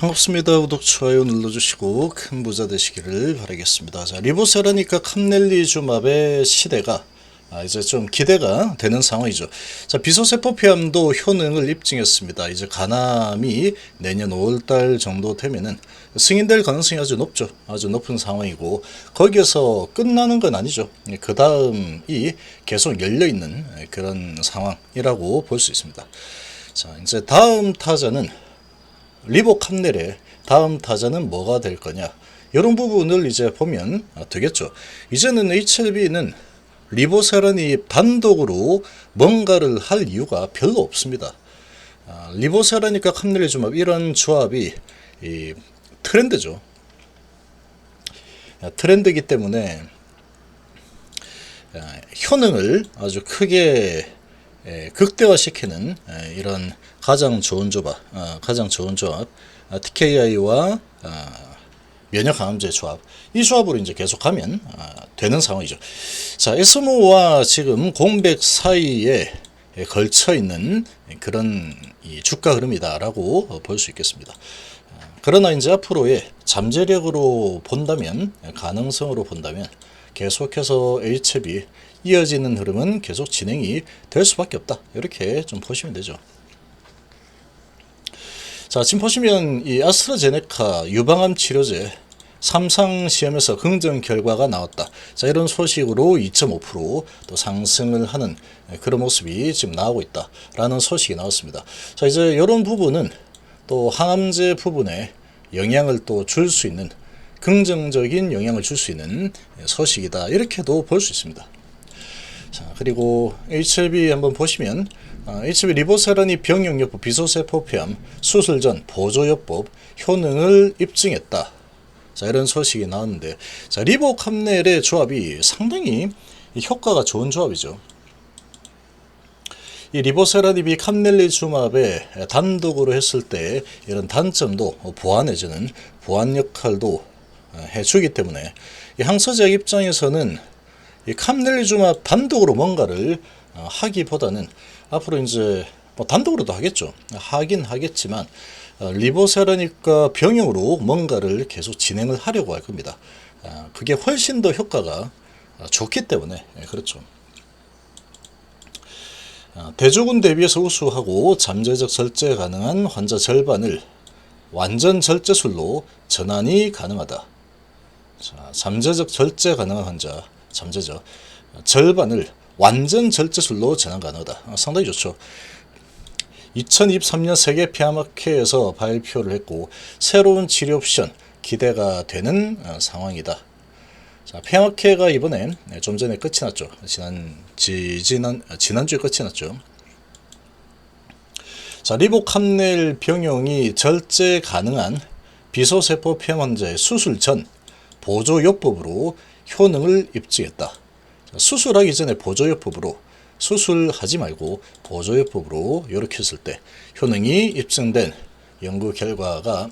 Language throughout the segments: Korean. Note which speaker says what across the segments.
Speaker 1: 반갑습니다. 구독, 좋아요 눌러주시고 큰 부자 되시기를 바라겠습니다. 자, 리보세라니까 캄넬리주맙의 시대가 이제 좀 기대가 되는 상황이죠. 자, 비소세포 폐암도 효능을 입증했습니다. 이제 간암이 내년 5월달 정도 되면은 승인될 가능성이 아주 높죠. 아주 높은 상황이고, 거기에서 끝나는 건 아니죠. 그 다음이 계속 열려있는 그런 상황이라고 볼 수 있습니다. 자, 이제 다음 타자는 리보캄넬의 다음 타자는 뭐가 될 거냐, 이런 부분을 이제 보면 되겠죠. 이제는 HLB는 리보세라니 단독으로 뭔가를 할 이유가 별로 없습니다. 리보세라니까 캄넬리주맙, 이런 조합이 트렌드죠. 트렌드이기 때문에 효능을 아주 크게 극대화시키는 이런 가장 좋은 조합, TKI와 면역항암제 조합, 이 조합으로 이제 계속하면 되는 상황이죠. 자, 에스모와 지금 공백 사이에 걸쳐 있는 그런 주가 흐름이다라고 볼 수 있겠습니다. 그러나 이제 앞으로의 잠재력으로 본다면, 가능성으로 본다면 계속해서 HB 이어지는 흐름은 계속 진행이 될 수밖에 없다, 이렇게 좀 보시면 되죠. 자, 지금 보시면 이 아스트라제네카 유방암 치료제 3상 시험에서 긍정 결과가 나왔다. 자, 이런 소식으로 2.5% 또 상승을 하는 그런 모습이 지금 나오고 있다라는 소식이 나왔습니다. 자, 이제 이런 부분은 또 항암제 부분에 영향을 또 줄 수 있는, 긍정적인 영향을 줄 수 있는 소식이다, 이렇게도 볼 수 있습니다. 자, 그리고 HLB 한번 보시면 HLB 리보세라니 병용요법 비소세포 폐암 수술 전 보조요법 효능을 입증했다. 자, 이런 소식이 나왔는데, 자, 리보캄넬의 조합이 상당히 효과가 좋은 조합이죠. 이 리보세라닙이 캄넬리주맙에 단독으로 했을 때 이런 단점도 보완해주는 보완 역할도 해주기 때문에 이 항서제약 입장에서는 이 캄넬리주맙 단독으로 뭔가를 하기보다는 앞으로 이제 뭐 단독으로도 하겠죠. 하긴 하겠지만 리보세라니까 병용으로 뭔가를 계속 진행을 하려고 할 겁니다. 그게 훨씬 더 효과가 좋기 때문에 그렇죠. 대조군 대비해서 우수하고 잠재적 절제 가능한 환자 절반을 완전 절제술로 전환이 가능하다. 자, 잠재적 절제 가능한 환자, 잠재적 절반을 완전 절제술로 전환 가능하다. 상당히 좋죠. 2023년 세계 폐암학회에서 발표를 했고, 새로운 치료 옵션 기대가 되는 상황이다. 자, 폐암학회가 이번에 좀 전에 끝이 났죠. 지난주에 끝이 났죠. 자, 리보캄넬 병용이 절제 가능한 비소세포 폐암 환자의 수술 전 보조요법으로 효능을 입증했다. 자, 수술하기 전에 보조요법으로, 수술하지 말고 보조요법으로 이렇게 했을 때 효능이 입증된 연구 결과가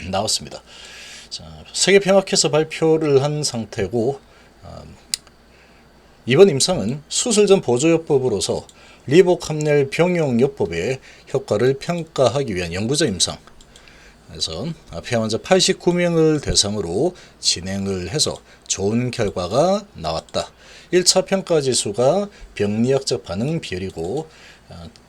Speaker 1: 나왔습니다. 자, 세계폐암학회에서 발표를 한 상태고, 이번 임상은 수술 전 보조요법으로서 리보캄넬 병용요법의 효과를 평가하기 위한 연구자 임상, 그래서 폐암 환자 89명을 대상으로 진행을 해서 좋은 결과가 나왔다. 1차 평가 지수가 병리학적 반응 비율이고,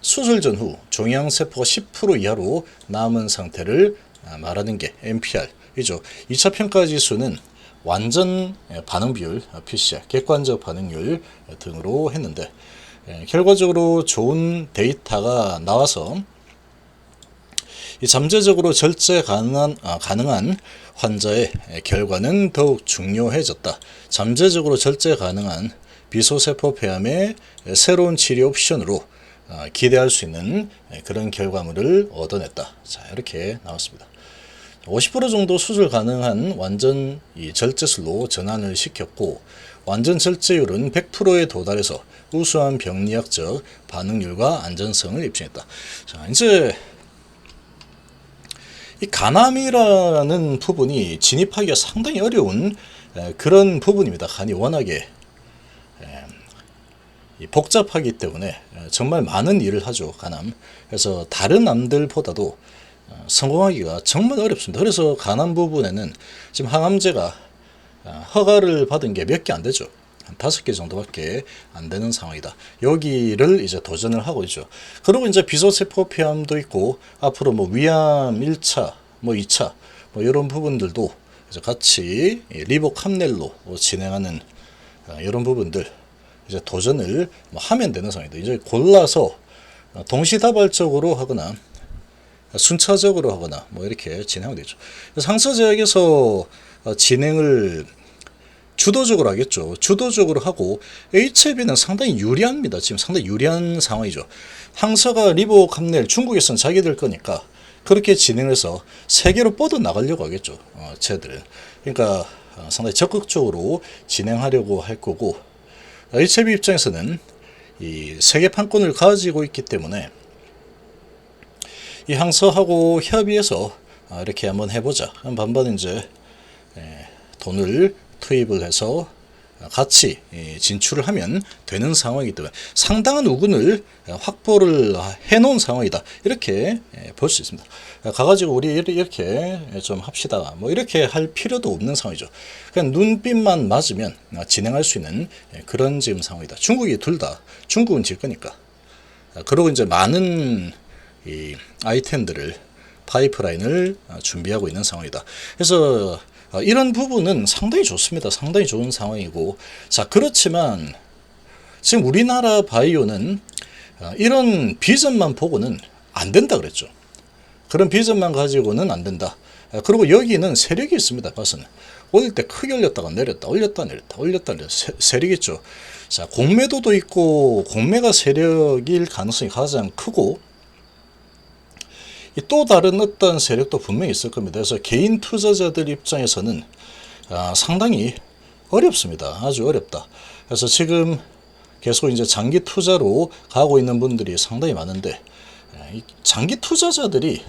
Speaker 1: 수술 전후 종양세포가 10% 이하로 남은 상태를 말하는 게 MPR이죠. 2차 평가 지수는 완전 반응 비율, PCR, 객관적 반응률 등으로 했는데, 결과적으로 좋은 데이터가 나와서 이 잠재적으로 절제 가능한 환자의 결과는 더욱 중요해졌다. 잠재적으로 절제 가능한 비소세포 폐암의 새로운 치료 옵션으로 기대할 수 있는 그런 결과물을 얻어냈다. 자, 이렇게 나왔습니다. 50% 정도 수술 가능한 완전 절제술로 전환을 시켰고, 완전 절제율은 100%에 도달해서 우수한 병리학적 반응률과 안전성을 입증했다. 자, 이제 이 간암이라는 부분이 진입하기가 상당히 어려운 그런 부분입니다. 간이 워낙에 복잡하기 때문에 정말 많은 일을 하죠, 간암. 그래서 다른 암들보다도 성공하기가 정말 어렵습니다. 그래서 간암 부분에는 지금 항암제가 허가를 받은 게 몇 개 안 되죠. 한 5개 정도밖에 안 되는 상황이다. 여기를 이제 도전을 하고 있죠. 그리고 이제 비소세포폐암도 있고 앞으로 뭐 위암 1차, 뭐 2차, 뭐 이런 부분들도 이제 같이 리보캄넬로 진행하는 이런 부분들 이제 도전을 하면 되는 상황이다. 이제 골라서 동시다발적으로 하거나 순차적으로 하거나 뭐 이렇게 진행하면 되죠. 상서제약에서 진행을 주도적으로 하겠죠. 주도적으로 하고 HIV는 상당히 유리합니다. 지금 상당히 유리한 상황이죠. 항서가 리보캄넬 중국에서는 자기들 거니까 그렇게 진행해서 세계로 뻗어 나가려고 하겠죠. 쟤들은. 그러니까 상당히 적극적으로 진행하려고 할 거고 HIV 입장에서는 이 세계 판권을 가지고 있기 때문에 이 항서하고 협의해서 이렇게 한번 해보자. 반반 이제 돈을 투입을 해서 같이 진출을 하면 되는 상황이기 때문에 상당한 우군을 확보를 해놓은 상황이다. 이렇게 볼 수 있습니다. 가가지고 우리 이렇게 좀 합시다. 뭐 이렇게 할 필요도 없는 상황이죠. 그냥 눈빛만 맞으면 진행할 수 있는 그런 지금 상황이다. 중국이 둘 다 중국은 질 거니까. 그리고 이제 많은 이 아이템들을 파이프라인을 준비하고 있는 상황이다. 그래서 이런 부분은 상당히 좋습니다. 상당히 좋은 상황이고, 자 그렇지만 지금 우리나라 바이오는 이런 비전만 보고는 안 된다 그랬죠. 그런 비전만 가지고는 안 된다. 그리고 여기는 세력이 있습니다. 봐서는 올릴 때 크게 올렸다가 내렸다, 올렸다 내렸다, 올렸다 내렸다 세력이죠. 자 공매도도 있고 공매가 세력일 가능성이 가장 크고. 또 다른 어떤 세력도 분명히 있을 겁니다. 그래서 개인 투자자들 입장에서는 상당히 어렵습니다. 아주 어렵다. 그래서 지금 계속 이제 장기 투자로 가고 있는 분들이 상당히 많은데 장기 투자자들이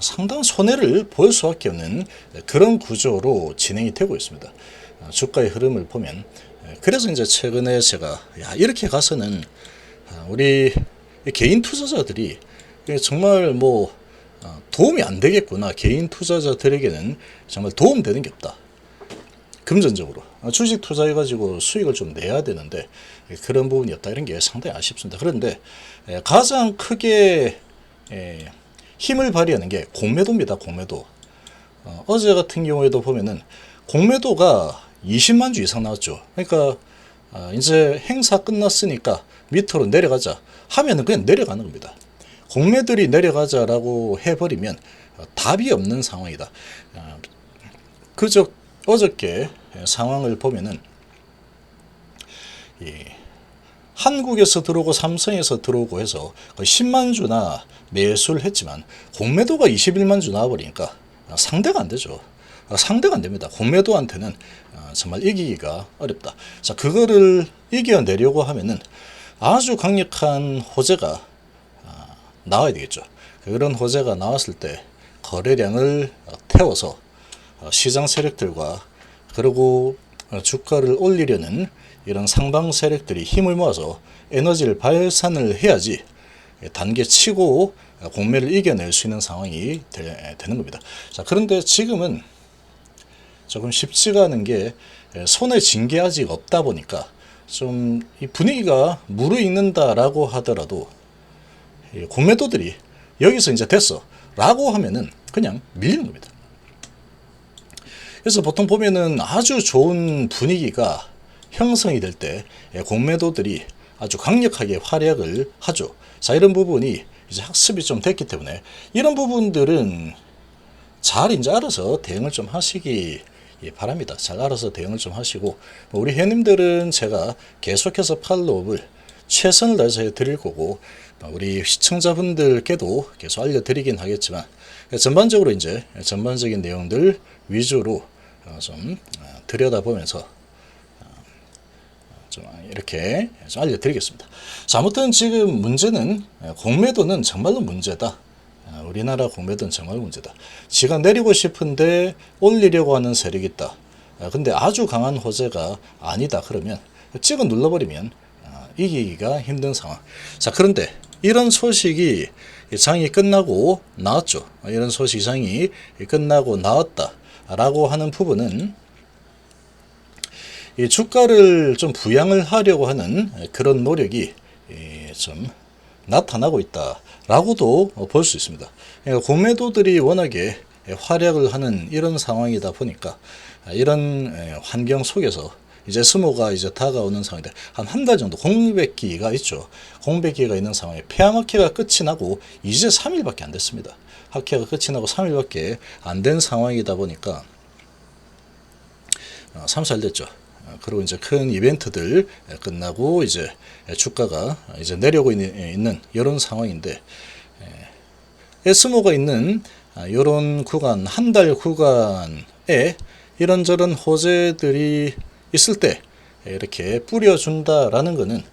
Speaker 1: 상당한 손해를 볼 수밖에 없는 그런 구조로 진행이 되고 있습니다. 주가의 흐름을 보면 그래서 이제 최근에 제가 이렇게 가서는 우리 개인 투자자들이 정말 뭐 도움이 안 되겠구나. 개인 투자자들에게는 정말 도움되는 게 없다. 금전적으로 주식 투자해가지고 수익을 좀 내야 되는데 그런 부분이 없다. 이런 게 상당히 아쉽습니다. 그런데 가장 크게 힘을 발휘하는 게 공매도입니다. 공매도. 어제 같은 경우에도 보면은 공매도가 20만 주 이상 나왔죠. 그러니까 이제 행사 끝났으니까 밑으로 내려가자 하면은 그냥 내려가는 겁니다. 공매들이 내려가자라고 해버리면 답이 없는 상황이다. 어저께 상황을 보면은 한국에서 들어오고 삼성에서 들어오고 해서 거의 10만 주나 매수를 했지만 공매도가 21만 주 나와버리니까 상대가 안 되죠. 상대가 안 됩니다. 공매도한테는 정말 이기기가 어렵다. 자, 그거를 이겨내려고 하면은 아주 강력한 호재가 나와야 되겠죠. 그런 호재가 나왔을 때 거래량을 태워서 시장 세력들과 그리고 주가를 올리려는 이런 상방 세력들이 힘을 모아서 에너지를 발산을 해야지 단계 치고 공매를 이겨낼 수 있는 상황이 되는 겁니다. 자, 그런데 지금은 조금 쉽지가 않은 게 손에 쥔 게 아직 없다 보니까 좀 이 분위기가 무르익는다라고 하더라도 공매도들이 여기서 이제 됐어 라고 하면은 그냥 밀리는 겁니다. 그래서 보통 보면은 아주 좋은 분위기가 형성이 될 때 공매도들이 아주 강력하게 활약을 하죠. 자, 이런 부분이 이제 학습이 좀 됐기 때문에 이런 부분들은 잘 이제 알아서 대응을 좀 하시기 바랍니다. 잘 알아서 대응을 좀 하시고 우리 회원님들은 제가 계속해서 팔로우를 최선을 다해서 해드릴 거고 우리 시청자분들께도 계속 알려드리긴 하겠지만 전반적으로 이제 전반적인 내용들 위주로 좀 들여다보면서 좀 이렇게 좀 알려드리겠습니다. 자, 아무튼 지금 문제는 공매도는 정말로 문제다. 우리나라 공매도는 정말 문제다. 지가 내리고 싶은데 올리려고 하는 세력이 있다. 근데 아주 강한 호재가 아니다. 그러면 찍어 눌러버리면 이기기가 힘든 상황. 자, 그런데 이런 소식이 장이 끝나고 나왔죠. 이런 소식이 장이 끝나고 나왔다라고 하는 부분은 이 주가를 좀 부양을 하려고 하는 그런 노력이 좀 나타나고 있다라고도 볼 수 있습니다. 그러니까 공매도들이 워낙에 활약을 하는 이런 상황이다 보니까 이런 환경 속에서 이제 스모가 이제 다가오는 상황인데 한 달 정도 공백기가 있죠. 공백기가 있는 상황에 폐암학회가 끝이 나고 이제 3일밖에 안 됐습니다. 학회가 끝이 나고 3일밖에 안 된 상황이다 보니까 3, 4일 됐죠. 그리고 이제 큰 이벤트들 끝나고 이제 주가가 이제 내려오고 있는 이런 상황인데 스모가 있는 이런 구간, 한 달 구간에 이런저런 호재들이 있을 때 이렇게 뿌려준다라는 것은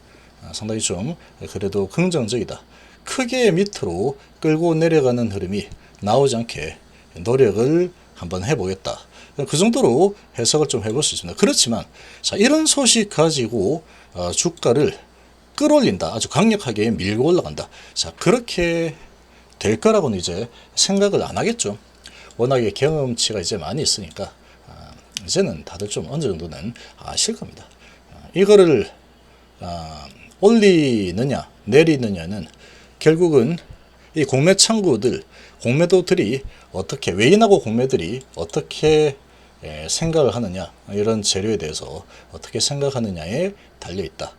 Speaker 1: 상당히 좀 그래도 긍정적이다. 크게 밑으로 끌고 내려가는 흐름이 나오지 않게 노력을 한번 해보겠다. 그 정도로 해석을 좀 해볼 수 있습니다. 그렇지만 자, 이런 소식 가지고 주가를 끌어올린다. 아주 강력하게 밀고 올라간다. 자, 그렇게 될 거라고는 이제 생각을 안 하겠죠. 워낙에 경험치가 이제 많이 있으니까 이제는 다들 좀 어느 정도는 아실 겁니다. 이거를 올리느냐 내리느냐는 결국은 이 공매 창구들, 공매도들이 어떻게 외인하고 공매들이 어떻게 생각을 하느냐, 이런 재료에 대해서 어떻게 생각하느냐에 달려 있다.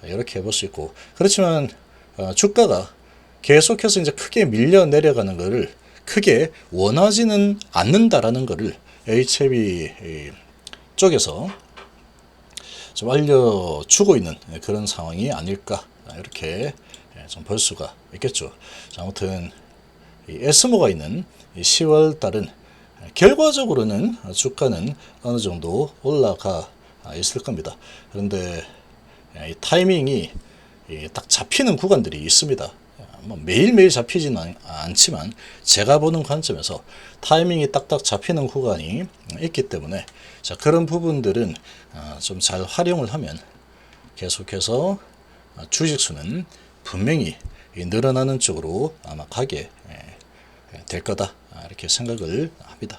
Speaker 1: 이렇게 볼 수 있고, 그렇지만 주가가 계속해서 이제 크게 밀려 내려가는 것을 크게 원하지는 않는다라는 것을 HLB 쪽에서 좀 알려주고 있는 그런 상황이 아닐까, 이렇게 좀 볼 수가 있겠죠. 자, 아무튼 이 에스모가 있는 10월 달은 결과적으로는 주가는 어느 정도 올라가 있을 겁니다. 그런데 이 타이밍이 딱 잡히는 구간들이 있습니다. 매일매일 잡히지는 않지만 제가 보는 관점에서 타이밍이 딱딱 잡히는 구간이 있기 때문에 자, 그런 부분들은 좀 잘 활용을 하면 계속해서 주식수는 분명히 늘어나는 쪽으로 아마 가게 될 거다, 이렇게 생각을 합니다.